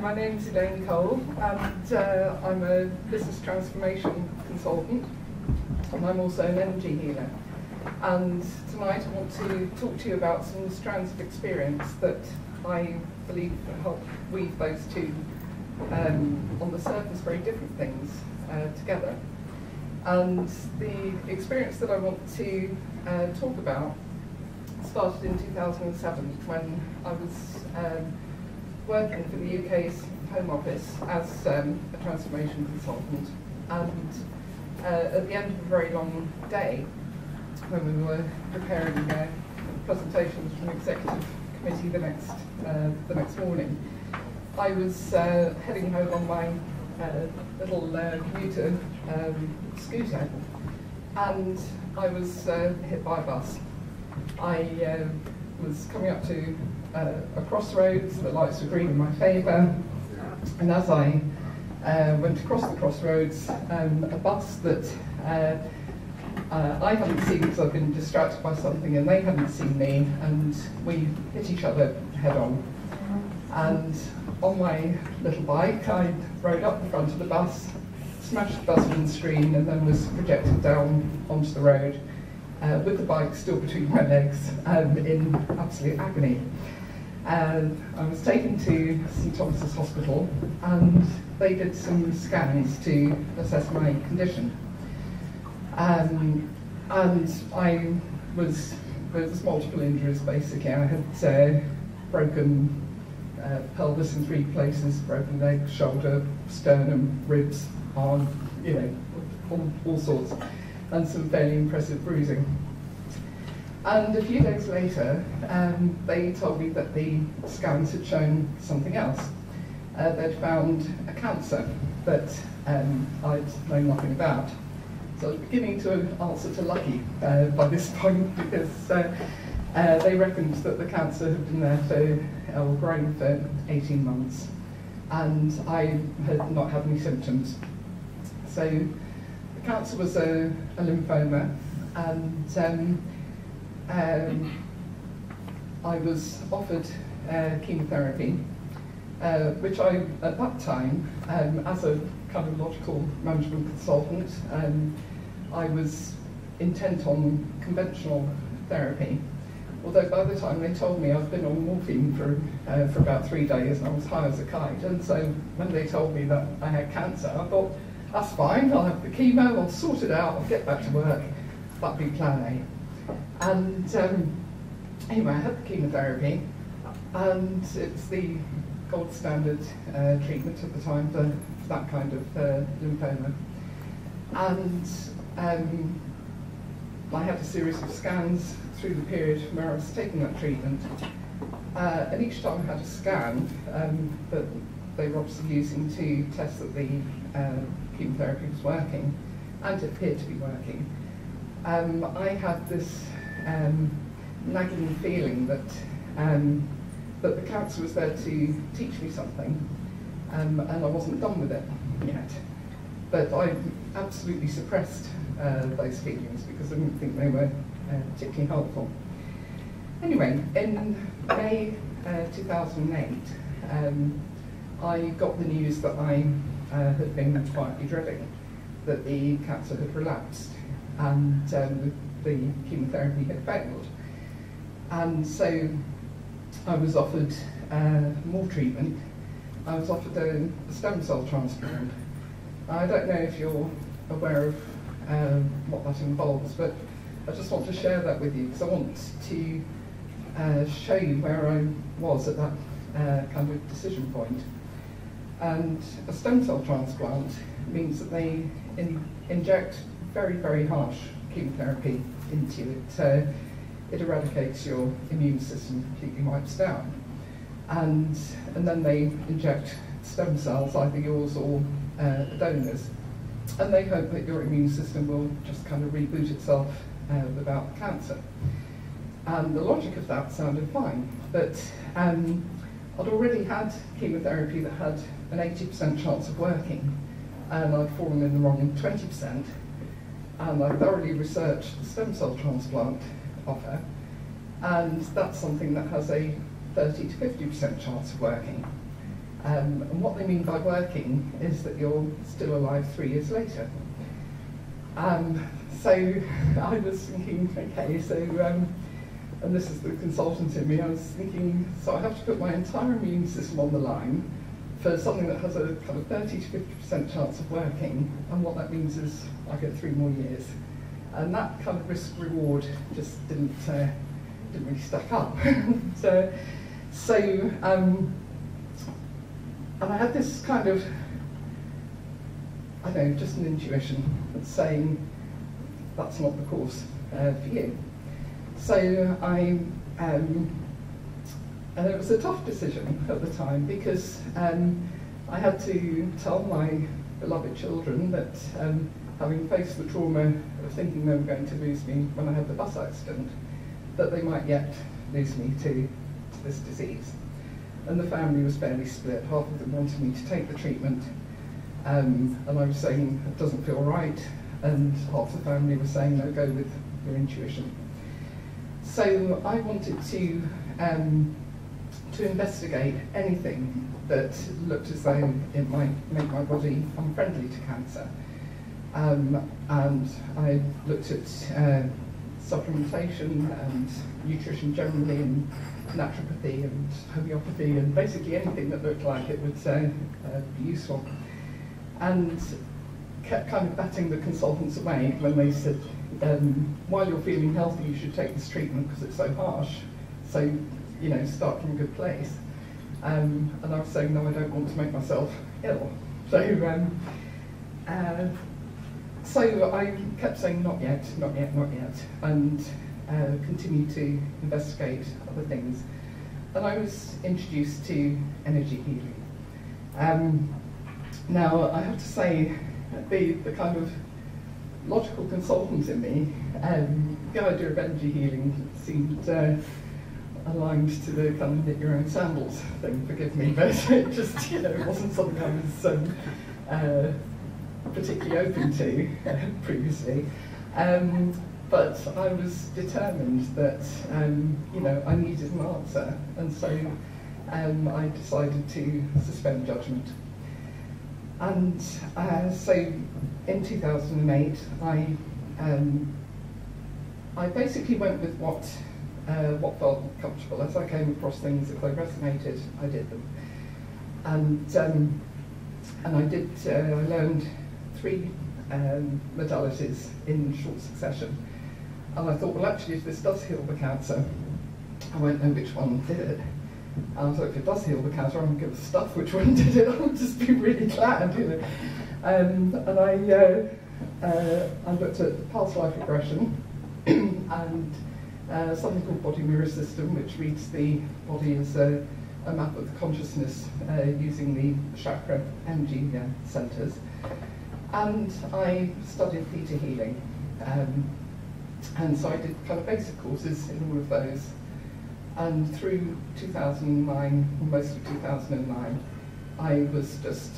my name's Elaine Cole, and I'm a business transformation consultant, and I'm also an energy healer. And tonight I want to talk to you about some strands of experience that I believe help weave those two, on the surface, very different things together. And the experience that I want to talk about started in 2007 when I was working for the UK's Home Office as a transformation consultant, and at the end of a very long day, when we were preparing presentations from the executive committee the next morning, I was heading home on my little commuter scooter, and I was hit by a bus. I was coming up to a crossroads, the lights were green in my favour, and as I went across the crossroads, a bus that I hadn't seen because I'd been distracted by something and they hadn't seen me, and we hit each other head on. And on my little bike, I rode up the front of the bus, smashed the bus windscreen, and then was projected down onto the road with the bike still between my legs, in absolute agony. And I was taken to St Thomas's Hospital, and they did some scans to assess my condition. And I was, there was multiple injuries basically. I had broken pelvis in 3 places, broken leg, shoulder, sternum, ribs, arm, you know, all sorts, and some fairly impressive bruising. And a few days later, they told me that the scans had shown something else. They'd found a cancer that I'd known nothing about. So I was beginning to answer to lucky by this point, because they reckoned that the cancer had been there for, growing for 18 months, and I had not had any symptoms. So the cancer was a lymphoma, and I was offered chemotherapy, which I, at that time, as a kind of logical management consultant, I was intent on conventional therapy. Although by the time they told me I'd been on morphine for about 3 days and I was high as a kite, and so when they told me that I had cancer, I thought, that's fine, I'll have the chemo, I'll sort it out, I'll get back to work. That'd be plan A. And anyway, I had the chemotherapy, and it's the gold standard treatment at the time for that kind of lymphoma. And I had a series of scans through the period where I was taking that treatment, and each time I had a scan that they were obviously using to test that the chemotherapy was working, and it appeared to be working. I had this nagging feeling that that the cancer was there to teach me something, and I wasn't done with it yet. But I absolutely suppressed those feelings because I didn't think they were particularly helpful. Anyway, in May 2008, I got the news that I had been quietly dreading, that the cancer had relapsed, and the chemotherapy had failed. And so I was offered more treatment. I was offered a stem cell transplant. I don't know if you're aware of what that involves, but I just want to share that with you because I want to show you where I was at that kind of decision point. And a stem cell transplant means that they inject very, very harsh chemotherapy into it. It eradicates your immune system, completely wipes down. And then they inject stem cells, either yours or a donor's, and they hope that your immune system will just kind of reboot itself without cancer. And the logic of that sounded fine, but I'd already had chemotherapy that had an 80% chance of working, and I'd fallen in the wrong 20%, and I thoroughly researched the stem cell transplant offer, and that's something that has a 30 to 50% chance of working. And what they mean by working is that you're still alive 3 years later. So I was thinking, okay, so, and this is the consultant in me, I was thinking, so I have to put my entire immune system on the line for something that has a kind of 30 to 50% chance of working, and what that means is I get 3 more years. And that kind of risk-reward just didn't really stack up. And I had this kind of, I don't know, just an intuition saying that's not the course for you. So and it was a tough decision at the time because I had to tell my beloved children that having faced the trauma of thinking they were going to lose me when I had the bus accident, that they might yet lose me to this disease. And the family was fairly split. Half of them wanted me to take the treatment, and I was saying it doesn't feel right, and half the family was saying no, go with your intuition. So I wanted to investigate anything that looked as though it might make my body unfriendly to cancer. And I looked at supplementation and nutrition generally, and naturopathy and homeopathy, and basically anything that looked like it would be useful. And kept kind of batting the consultants away when they said, while you're feeling healthy, you should take this treatment because it's so harsh. So, you know, start from a good place. And I was saying, no, I don't want to make myself ill. So I kept saying, not yet, not yet, not yet, and continued to investigate other things. And I was introduced to energy healing. Now, I have to say, the kind of logical consultant in me, the idea of energy healing seemed aligned to the kind of knit your own sandals thing, forgive me, but it just, you know, it wasn't something I was particularly open to previously. But I was determined that, you know, I needed an answer, and so I decided to suspend judgment. And so in 2008, I basically went with what felt comfortable. As I came across things, if they resonated, I did them. And I learned 3 modalities in short succession. And I thought, well, actually, if this does heal the cancer, I won't know which one did it. And I thought, if it does heal the cancer, I'm going to give the stuff which one did it. I'll just be really glad, you know. And I looked at past life regression and something called body mirror system, which reads the body as a map of the consciousness using the chakra energy centers. And I studied theta healing. And so I did kind of basic courses in all of those. And through 2009, most of 2009, I was just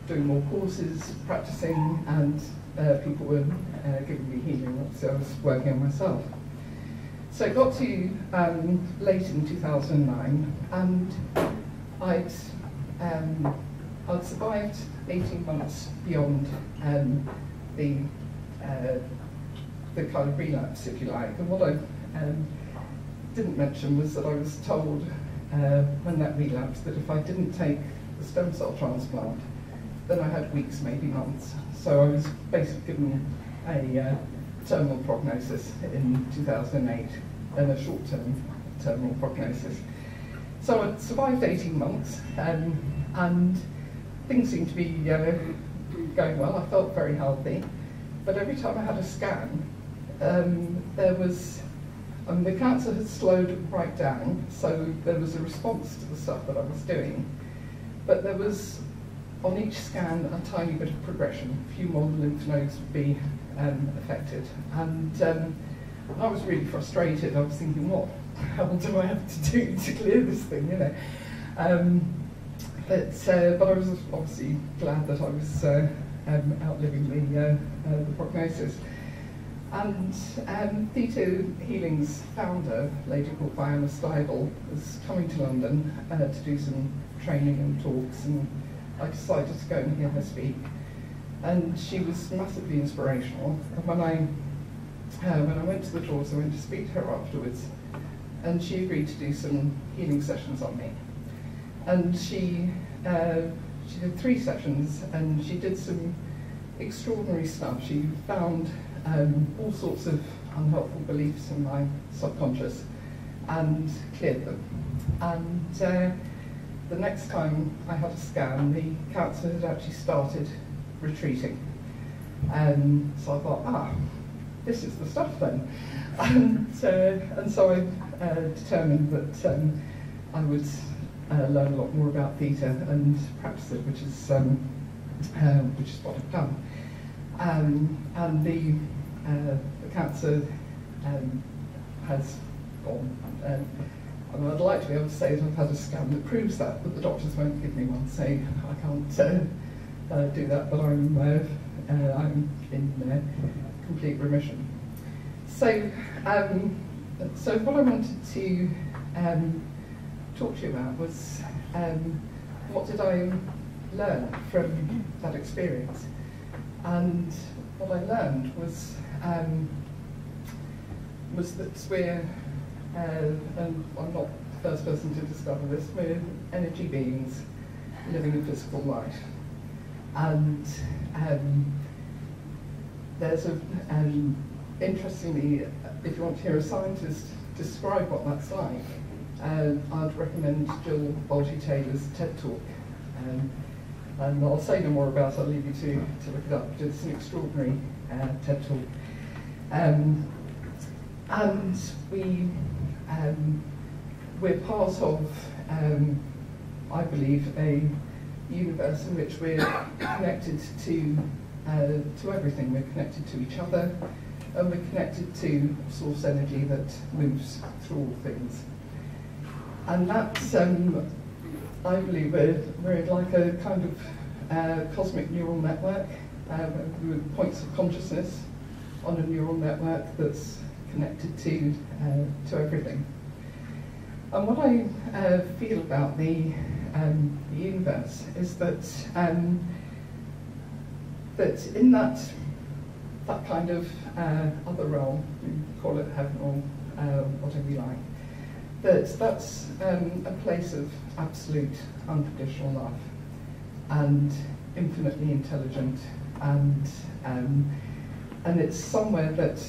doing more courses, practicing, and people were giving me healing, so I was working on myself. So it got to late in 2009, and I'd survived 18 months beyond the kind of relapse, if you like. And what I didn't mention was that I was told when that relapsed that if I didn't take the stem cell transplant, then I had weeks, maybe months. So I was basically given a terminal prognosis in 2008 and a short-term terminal prognosis. So I survived 18 months, and things seemed to be going well. I felt very healthy, but every time I had a scan, there was, the cancer had slowed right down, so there was a response to the stuff that I was doing. But there was, on each scan, a tiny bit of progression. A few more lymph nodes would be affected. And I was really frustrated. I was thinking, what the hell do I have to do to clear this thing, you know? But I was obviously glad that I was outliving the prognosis. And Theta Healing's founder, a lady called Diana Stiebel, was coming to London to do some training and talks, and I decided to go and hear her speak. And she was massively inspirational. And when I went to the talks, I went to speak to her afterwards, and she agreed to do some healing sessions on me. And she did 3 sessions, and she did some extraordinary stuff. She found all sorts of unhelpful beliefs in my subconscious and cleared them. And the next time I had a scan, the cancer had actually started retreating. So I thought, this is the stuff then. And so I determined that I would learn a lot more about theta and practice it, which is what I've done. And the cancer has gone. And I'd like to be able to say that I've had a scan that proves that, but the doctors won't give me one, so I can't do that. But I'm in complete remission. So what I wanted to talk to you about was what did I learn from that experience. And what I learned was that we're, and I'm not the first person to discover this, we're energy beings living a physical life. And there's interestingly, if you want to hear a scientist describe what that's like, I'd recommend Jill Bolte-Taylor's TED Talk. And I'll say no more about it, I'll leave you to look it up, but it's an extraordinary TED Talk. And we're part of, I believe, a universe in which we're connected to everything. We're connected to each other, and we're connected to source energy that moves through all things. And that's, I believe, we're like a kind of cosmic neural network with points of consciousness on a neural network that's connected to everything. And what I feel about the universe is that that in that kind of other realm, you call it heaven or whatever you like, that's a place of absolute unconditional love and infinitely intelligent, and it's somewhere that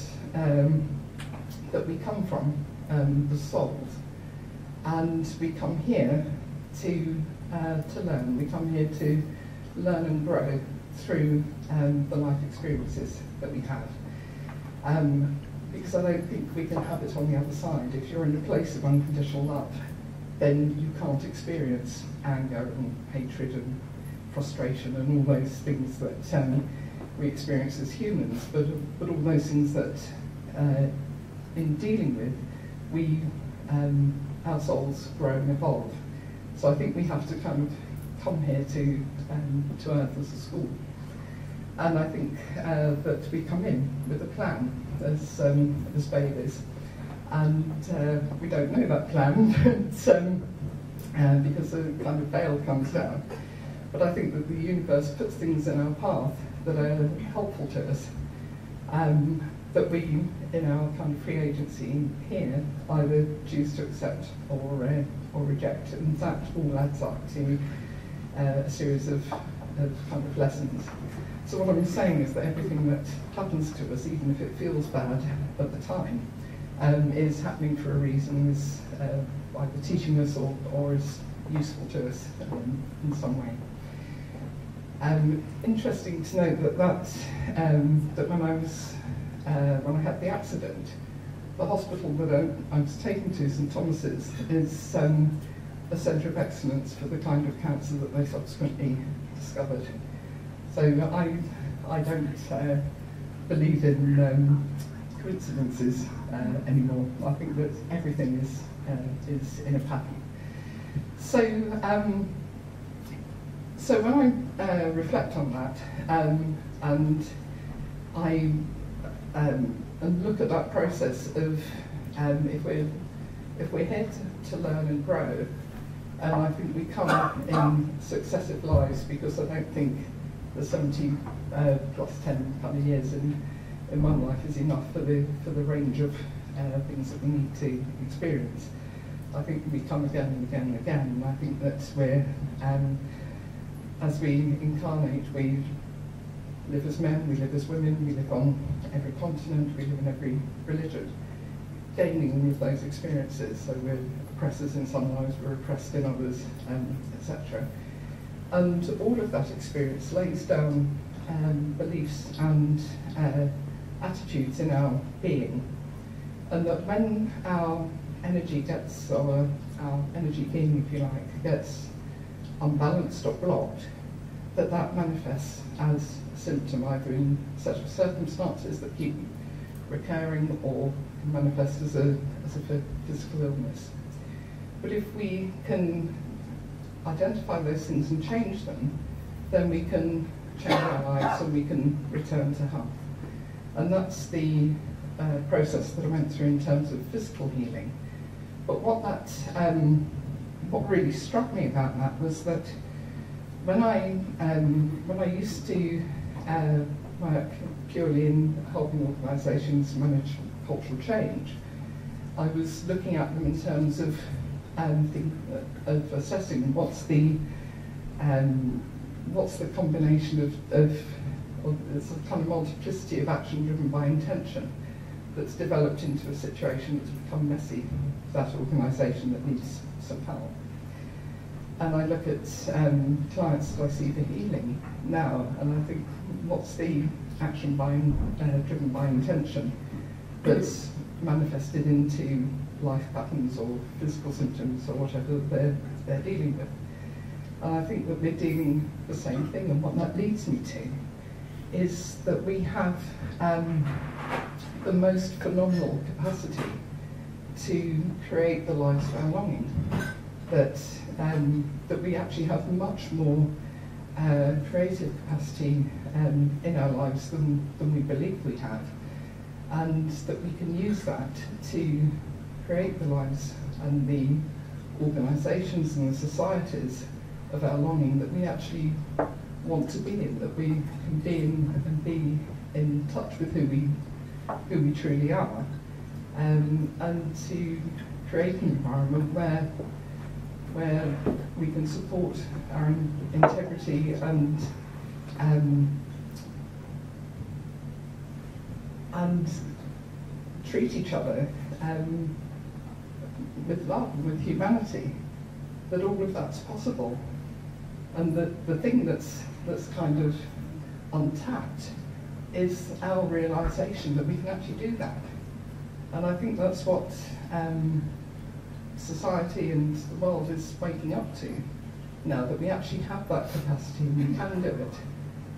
that we come from, the souls, and we come here to learn. We come here to learn and grow through the life experiences that we have. Because I don't think we can have it on the other side. If you're in a place of unconditional love, then you can't experience anger and hatred and frustration and all those things that we experience as humans, but all those things that in dealing with, our souls grow and evolve. So I think we have to kind of come here to Earth as a school. And I think that we come in with a plan as babies, and we don't know that plan because a kind of veil comes down. But I think that the universe puts things in our path that are helpful to us, that we, in our kind of free agency here, either choose to accept or reject, and that all adds up to a series of kind of lessons. So what I'm saying is that everything that happens to us, even if it feels bad at the time, is happening for a reason, is either teaching us or is useful to us in some way. Interesting to note that when I had the accident, the hospital that I was taken to, St Thomas's, is a centre of excellence for the kind of cancer that they subsequently discovered. So I don't believe in coincidences anymore. I think that everything is in a pattern. So so when I reflect on that, and I and look at that process of if we're here to learn and grow, and I think we come in successive lives, because I don't think the 70 plus 10 kind of years in one life is enough for the range of things that we need to experience. I think we come again and again and again, and I think that we're, as we incarnate, we live as men, we live as women, we live on every continent, we live in every religion, gaining all of those experiences. So we're oppressors in some lives, we're oppressed in others, etc. And all of that experience lays down beliefs and attitudes in our being, and that when our energy gets, or our energy being, if you like, gets unbalanced or blocked, that manifests as a symptom, either in a set of circumstances that keep recurring, or can manifest as a physical illness. But if we can identify those things and change them, then we can change our lives and we can return to health. And that's the process that I went through in terms of physical healing. But what really struck me about that was that when I used to work purely in helping organisations manage cultural change, I was looking at them in terms of assessing what's the combination of this kind of multiplicity of action driven by intention that's developed into a situation that's become messy for that organisation that needs some help. And I look at clients that I see for healing now, and I think, what's the action driven by intention that's manifested into life patterns or physical symptoms or whatever they're dealing with. And I think that we're doing the same thing, and what that leads me to is that we have the most phenomenal capacity to create the lives of our longing, that we actually have much more creative capacity in our lives than we believe we have, and that we can use that to create the lives and the organisations and the societies of our longing that we actually want to be in, that we can be in and be in touch with who we truly are, and to create an environment where we can support our integrity and treat each other with love, with humanity, that all of that's possible. And the thing that's kind of untapped is our realisation that we can actually do that. And I think that's what society and the world is waking up to now, that we actually have that capacity and we can do it,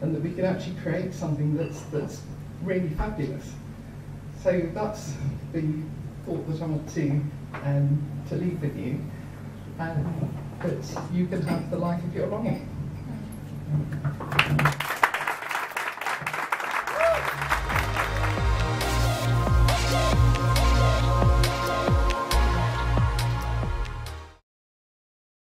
and that we can actually create something that's really fabulous. So that's the thought that I want to leave with you, that you can have the life of your longing.